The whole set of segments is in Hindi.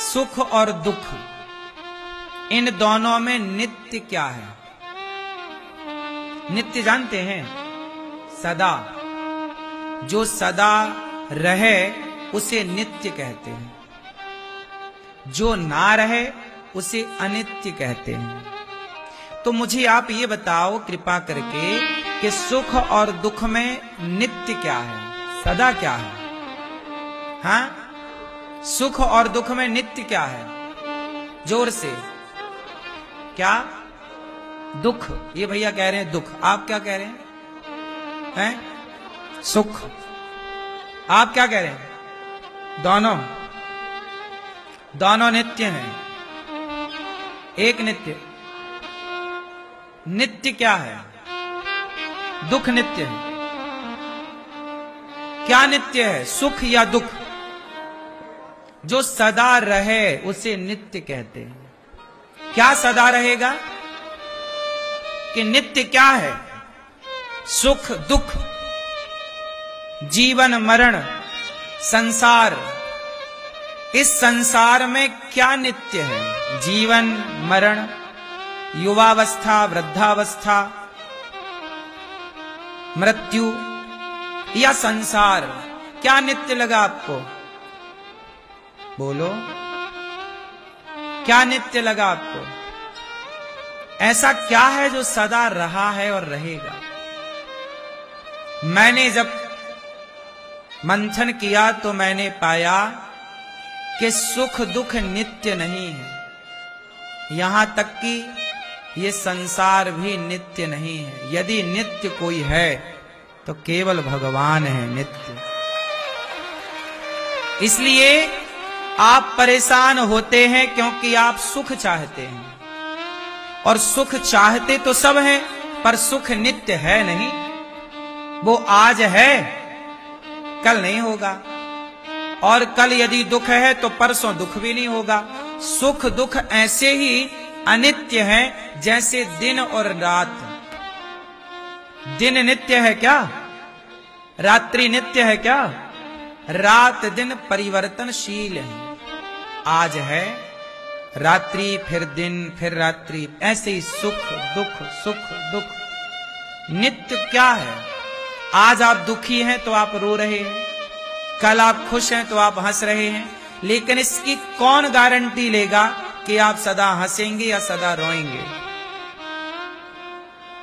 सुख और दुख, इन दोनों में नित्य क्या है? नित्य जानते हैं? सदा। जो सदा रहे उसे नित्य कहते हैं, जो ना रहे उसे अनित्य कहते हैं। तो मुझे आप ये बताओ कृपा करके कि सुख और दुख में नित्य क्या है, सदा क्या है? हाँ, सुख और दुख में नित्य क्या है? जोर से। क्या? दुख। ये भैया कह रहे हैं दुख, आप क्या कह रहे हैं? हैं? सुख। आप क्या कह रहे हैं? दोनों। दोनों नित्य हैं, एक नित्य। नित्य क्या है? दुख नित्य है। क्या नित्य है, सुख या दुख? जो सदा रहे उसे नित्य कहते हैं। क्या सदा रहेगा? कि नित्य क्या है? सुख दुख, जीवन मरण, संसार। इस संसार में क्या नित्य है? जीवन मरण, युवावस्था, वृद्धावस्था, मृत्यु या संसार, क्या नित्य लगा आपको? बोलो, क्या नित्य लगा आपको? ऐसा क्या है जो सदा रहा है और रहेगा? मैंने जब मंथन किया तो मैंने पाया कि सुख दुख नित्य नहीं है, यहां तक कि ये संसार भी नित्य नहीं है। यदि नित्य कोई है तो केवल भगवान है नित्य। इसलिए आप परेशान होते हैं क्योंकि आप सुख चाहते हैं, और सुख चाहते तो सब हैं, पर सुख नित्य है नहीं। वो आज है, कल नहीं होगा, और कल यदि दुख है तो परसों दुख भी नहीं होगा। सुख दुख ऐसे ही अनित्य हैं जैसे दिन और रात। दिन नित्य है क्या? रात्रि नित्य है क्या? रात दिन परिवर्तनशील है। आज है, रात्रि फिर दिन फिर रात्रि, ऐसे ही सुख दुख सुख दुख। नित्य क्या है? आज आप दुखी हैं तो आप रो रहे हैं, कल आप खुश हैं तो आप हंस रहे हैं, लेकिन इसकी कौन गारंटी लेगा कि आप सदा हंसेंगे या सदा रोएंगे?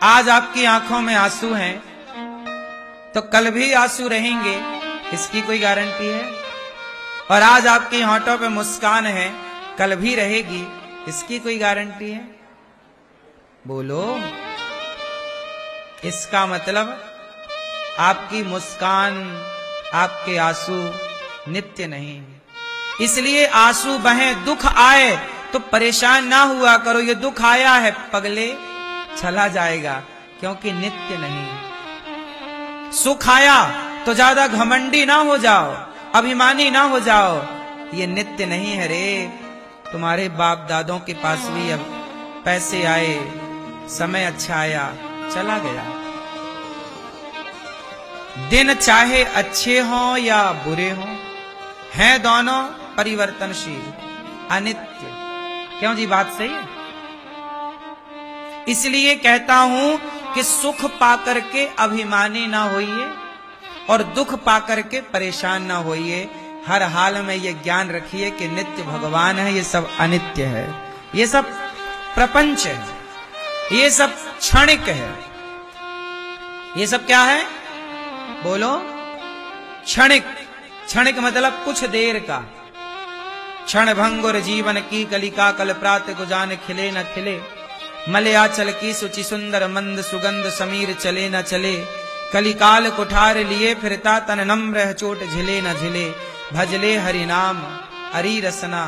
आज आपकी आंखों में आंसू हैं तो कल भी आंसू रहेंगे, इसकी कोई गारंटी है? और आज आपके होंठों पे मुस्कान है, कल भी रहेगी, इसकी कोई गारंटी है? बोलो। इसका मतलब आपकी मुस्कान, आपके आंसू नित्य नहीं है। इसलिए आंसू बहे, दुख आए तो परेशान ना हुआ करो। ये दुख आया है पगले, चला जाएगा, क्योंकि नित्य नहीं है। सुख आया तो ज्यादा घमंडी ना हो जाओ, अभिमानी ना हो जाओ, ये नित्य नहीं है रे। तुम्हारे बाप दादों के पास भी अब पैसे आए, समय अच्छा आया, चला गया। दिन चाहे अच्छे हों या बुरे हों, हैं दोनों परिवर्तनशील, अनित्य। क्यों जी, बात सही है? इसलिए कहता हूं कि सुख पाकर के अभिमानी ना होइए और दुख पाकर के परेशान ना होइए। हर हाल में ये ज्ञान रखिए कि नित्य भगवान है, ये सब अनित्य है, ये सब प्रपंच है, ये सब क्षणिक है। ये सब क्या है? बोलो। क्षणिक। क्षणिक मतलब कुछ देर का। क्षण भंगुर जीवन की कलिका, कल प्रात को जान खिले न खिले। मलयाचल की सुचि सुंदर मंद सुगंध, समीर चले न चले। कलिकाल कुठार लिए फिरता, तन नम्र चोट झिले न झिले। भजले हरि नाम हरि रसना,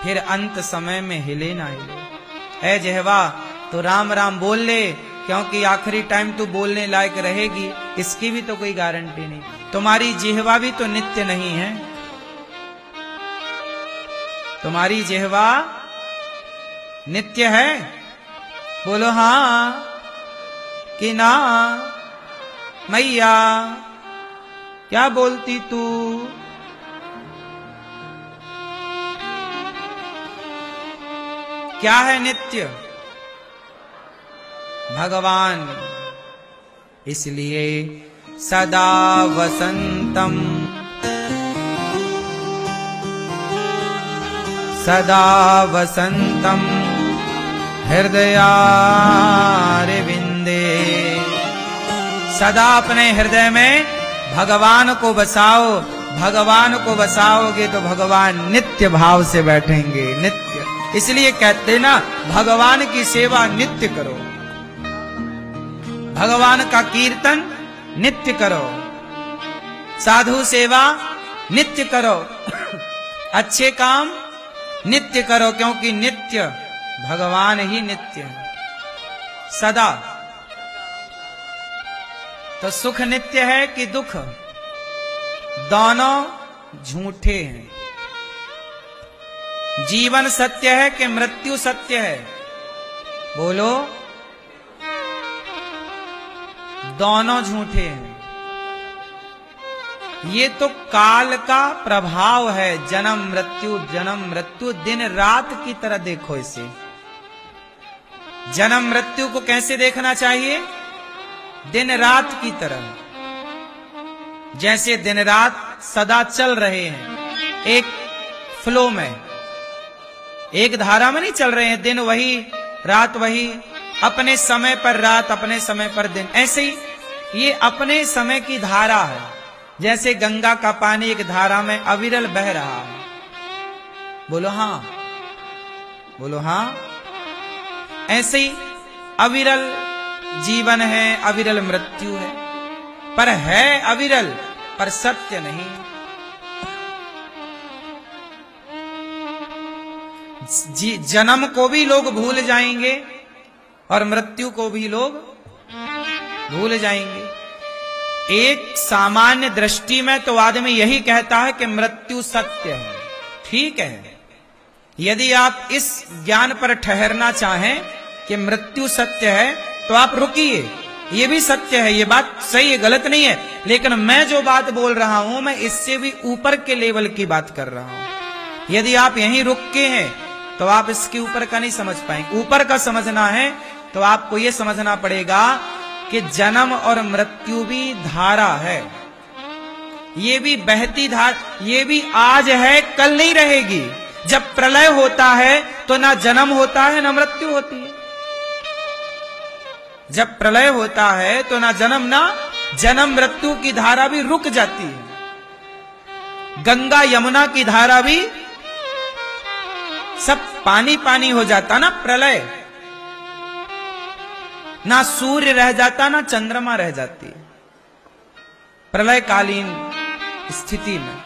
फिर अंत समय में हिले ना हिले। ऐ जहवा तो राम राम बोल ले, क्योंकि आखिरी टाइम तू बोलने लायक रहेगी, इसकी भी तो कोई गारंटी नहीं। तुम्हारी जिह्वा भी तो नित्य नहीं है। तुम्हारी जिह्वा नित्य है? बोलो हां कि ना। मैया क्या बोलती तू? क्या है नित्य? भगवान। इसलिए सदा वसंतम, सदा वसंतम हृदयारविंदे। सदा अपने हृदय में भगवान को बसाओ। भगवान को बसाओगे तो भगवान नित्य भाव से बैठेंगे, नित्य। इसलिए कहते ना, भगवान की सेवा नित्य करो, भगवान का कीर्तन नित्य करो, साधु सेवा नित्य करो, अच्छे काम नित्य करो, क्योंकि नित्य भगवान ही नित्य है, सदा। तो सुख नित्य है कि दुख? दोनों झूठे हैं। जीवन सत्य है कि मृत्यु सत्य है? बोलो। दोनों झूठे हैं। ये तो काल का प्रभाव है, जन्म मृत्यु दिन रात की तरह देखो इसे। जन्म मृत्यु को कैसे देखना चाहिए? दिन रात की तरह। जैसे दिन रात सदा चल रहे हैं, एक फ्लो में, एक धारा में नहीं चल रहे हैं। दिन वही, रात वही, अपने समय पर रात, अपने समय पर दिन। ऐसे ही ये अपने समय की धारा है। जैसे गंगा का पानी एक धारा में अविरल बह रहा है। बोलो हाँ, बोलो हाँ। ऐसे ही अविरल जीवन है, अविरल मृत्यु है, पर है अविरल, पर सत्य नहीं। जन्म को भी लोग भूल जाएंगे और मृत्यु को भी लोग भूल जाएंगे। एक सामान्य दृष्टि में तो आदमी यही कहता है कि मृत्यु सत्य है। ठीक है, यदि आप इस ज्ञान पर ठहरना चाहें कि मृत्यु सत्य है तो आप रुकिए, ये भी सत्य है, ये बात सही है, गलत नहीं है। लेकिन मैं जो बात बोल रहा हूं, मैं इससे भी ऊपर के लेवल की बात कर रहा हूं। यदि आप यहीं रुक के हैं तो आप इसके ऊपर का नहीं समझ पाएंगे। ऊपर का समझना है तो आपको ये समझना पड़ेगा कि जन्म और मृत्यु भी धारा है, ये भी बहती धारा, ये भी आज है कल नहीं रहेगी। जब प्रलय होता है तो ना जन्म होता है ना मृत्यु होती है। जब प्रलय होता है तो ना जन्म मृत्यु की धारा भी रुक जाती है। गंगा यमुना की धारा भी सब पानी पानी हो जाता ना प्रलय। ना सूर्य रह जाता ना चंद्रमा रह जाती प्रलयकालीन स्थिति में।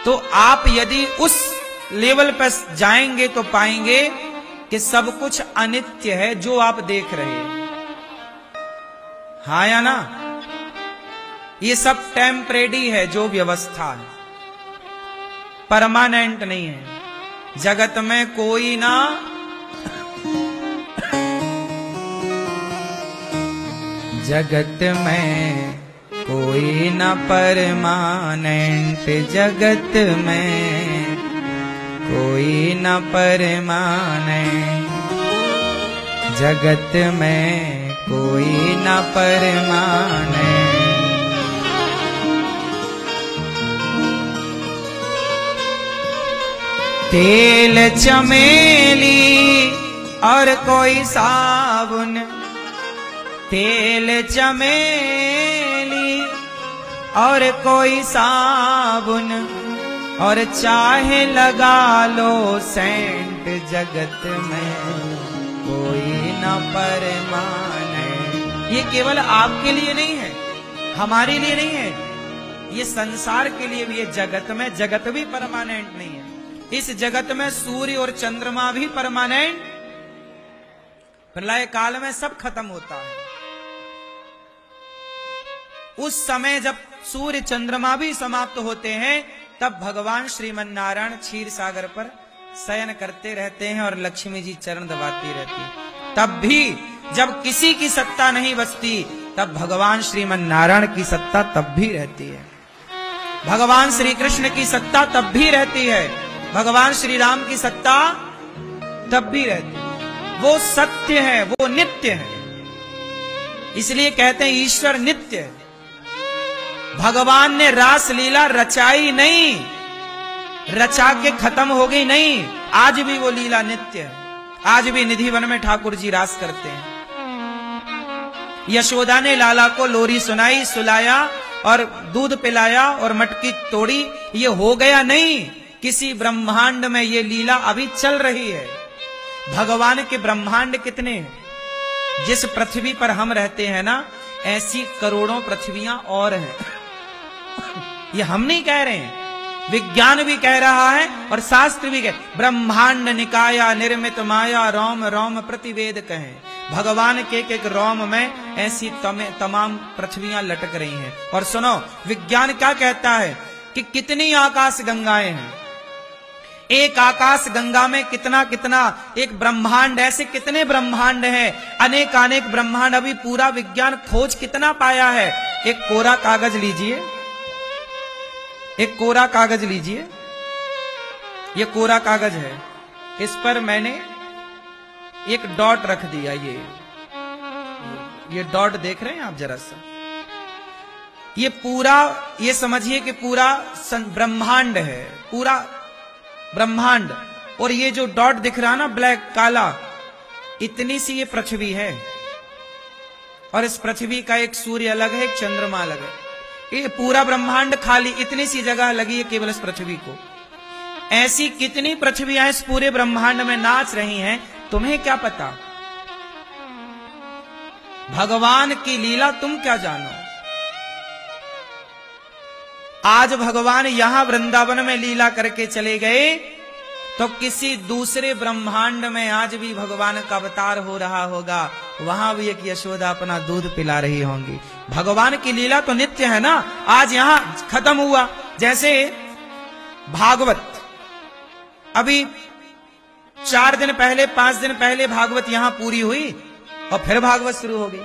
तो आप यदि उस लेवल पर जाएंगे तो पाएंगे कि सब कुछ अनित्य है जो आप देख रहे हैं। हाँ या ना? ये सब टेम्परेरी है, जो व्यवस्था है, परमानेंट नहीं है। जगत में कोई ना जगत में कोई न परमानेंट, जगत में कोई न परमानेंट, जगत में कोई न परमानेंट। तेल चमेली और कोई साबुन, तेल चमेली और कोई साबुन, और चाहे लगा लो सेंट, जगत में कोई न परमानेंट। ये केवल आपके लिए नहीं है, हमारे लिए नहीं है, ये संसार के लिए भी है। जगत में जगत भी परमानेंट नहीं है। इस जगत में सूर्य और चंद्रमा भी परमानेंट, प्रलय काल में सब खत्म होता है। उस समय जब सूर्य चंद्रमा भी समाप्त होते हैं, तब भगवान श्रीमन नारायण क्षीर सागर पर शयन करते रहते हैं और लक्ष्मी जी चरण दबाती रहती है। तब भी जब किसी की सत्ता नहीं बचती, तब भगवान श्रीमन नारायण की सत्ता तब भी रहती है। भगवान श्री कृष्ण की सत्ता तब भी रहती है। भगवान श्री राम की सत्ता तब भी रहते हैं। वो सत्य है, वो नित्य है। इसलिए कहते हैं ईश्वर नित्य है। भगवान ने रास लीला रचाई नहीं, रचा के खत्म हो गई नहीं, आज भी वो लीला नित्य है। आज भी निधिवन में ठाकुर जी रास करते हैं। यशोदा ने लाला को लोरी सुनाई, सुलाया और दूध पिलाया और मटकी तोड़ी। ये हो गया नहीं, किसी ब्रह्मांड में ये लीला अभी चल रही है। भगवान के ब्रह्मांड कितने हैं? जिस पृथ्वी पर हम रहते हैं ना, ऐसी करोड़ों पृथ्वियां और हैं। ये हम नहीं कह रहे हैं, विज्ञान भी कह रहा है और शास्त्र भी कह, ब्रह्मांड निकाया निर्मित माया रोम रोम प्रतिवेद कहे। भगवान के एक रोम में ऐसी तमाम पृथ्वियां लटक रही हैं। और सुनो, विज्ञान क्या कहता है कि कितनी आकाश गंगाएं हैं। एक आकाश गंगा में कितना कितना एक ब्रह्मांड, ऐसे कितने ब्रह्मांड हैं, अनेक ब्रह्मांड। अभी पूरा विज्ञान खोज कितना पाया है। एक कोरा कागज लीजिए, एक कोरा कागज लीजिए, ये कोरा कागज है, इस पर मैंने एक डॉट रख दिया। ये डॉट देख रहे हैं आप जरा सा, ये पूरा, ये समझिए कि पूरा ब्रह्मांड है, पूरा ब्रह्मांड। और ये जो डॉट दिख रहा ना, ब्लैक काला, इतनी सी ये पृथ्वी है। और इस पृथ्वी का एक सूर्य अलग है, एक चंद्रमा अलग है। ये पूरा ब्रह्मांड खाली, इतनी सी जगह लगी है केवल इस पृथ्वी को। ऐसी कितनी पृथ्वियां इस पूरे ब्रह्मांड में नाच रही हैं, तुम्हें क्या पता? भगवान की लीला तुम क्या जानो। आज भगवान यहां वृंदावन में लीला करके चले गए, तो किसी दूसरे ब्रह्मांड में आज भी भगवान का अवतार हो रहा होगा, वहां भी एक यशोदा अपना दूध पिला रही होंगी। भगवान की लीला तो नित्य है ना। आज यहां खत्म हुआ, जैसे भागवत, अभी 4 दिन पहले 5 दिन पहले भागवत यहां पूरी हुई और फिर भागवत शुरू हो गई।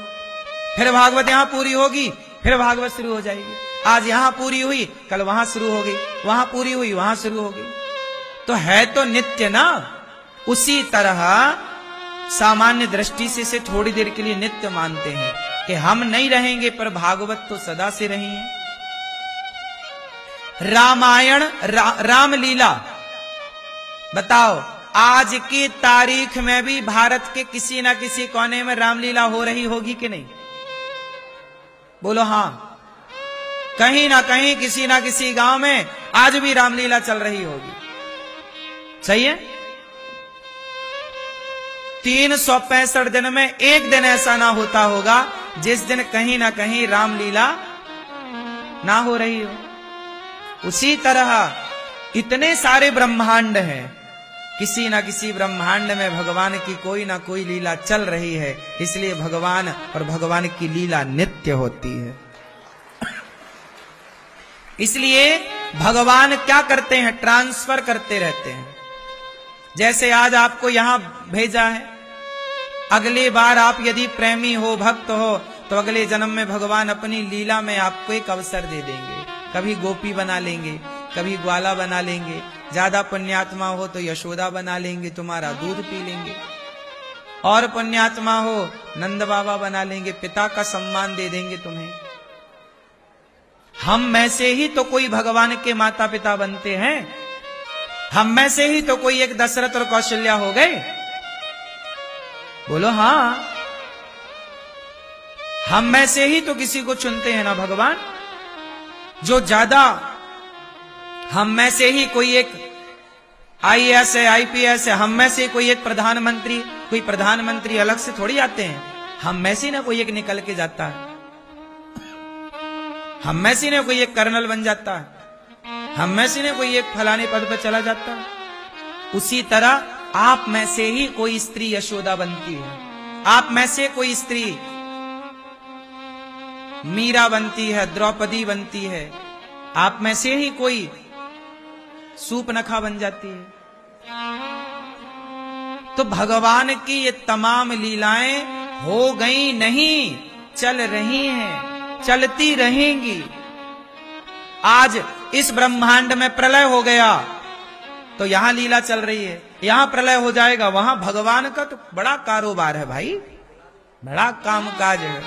फिर भागवत यहां पूरी होगी, फिर भागवत शुरू हो जाएगी। आज यहां पूरी हुई, कल वहां शुरू हो गई, वहां पूरी हुई, वहां शुरू हो गई। तो है तो नित्य ना। उसी तरह सामान्य दृष्टि से इसे थोड़ी देर के लिए नित्य मानते हैं कि हम नहीं रहेंगे, पर भागवत तो सदा से रही है। रामायण, रामलीला, बताओ आज की तारीख में भी भारत के किसी ना किसी कोने में रामलीला हो रही होगी कि नहीं? बोलो हां। कहीं ना कहीं किसी ना किसी गांव में आज भी रामलीला चल रही होगी। सही है। 365 दिन में एक दिन ऐसा ना होता होगा जिस दिन कहीं ना कहीं रामलीला ना हो रही हो। उसी तरह इतने सारे ब्रह्मांड हैं, किसी ना किसी ब्रह्मांड में भगवान की कोई ना कोई लीला चल रही है। इसलिए भगवान और भगवान की लीला नित्य होती है। इसलिए भगवान क्या करते हैं? ट्रांसफर करते रहते हैं। जैसे आज आपको यहां भेजा है, अगली बार आप यदि प्रेमी हो, भक्त हो, तो अगले जन्म में भगवान अपनी लीला में आपको एक अवसर दे देंगे। कभी गोपी बना लेंगे, कभी ग्वाला बना लेंगे, ज्यादा पुण्यात्मा हो तो यशोदा बना लेंगे, तुम्हारा दूध पी लेंगे। और पुण्यात्मा हो नंद बाबा बना लेंगे, पिता का सम्मान दे देंगे तुम्हें। हम में से ही तो कोई भगवान के माता पिता बनते हैं। हम में से ही तो कोई एक दशरथ और कौशल्या हो गए। बोलो हां। हम में से ही तो किसी को चुनते हैं ना भगवान। जो ज्यादा, हम में से ही कोई एक IAS है, IPS है, हम में से कोई एक प्रधानमंत्री, कोई प्रधानमंत्री अलग से थोड़ी आते हैं। हम में से ना कोई एक निकल के जाता है। हम में से ना कोई एक कर्नल बन जाता है। हम में से ने कोई एक फलाने पद पर चला जाता है। उसी तरह आप में से ही कोई स्त्री यशोदा बनती है। आप में से कोई स्त्री मीरा बनती है, द्रौपदी बनती है। आप में से ही कोई सूपनखा बन जाती है। तो भगवान की ये तमाम लीलाएं हो गई नहीं, चल रही हैं, चलती रहेंगी। आज इस ब्रह्मांड में प्रलय हो गया तो यहां लीला चल रही है, यहां प्रलय हो जाएगा, वहां भगवान का तो बड़ा कारोबार है भाई, बड़ा कामकाज है।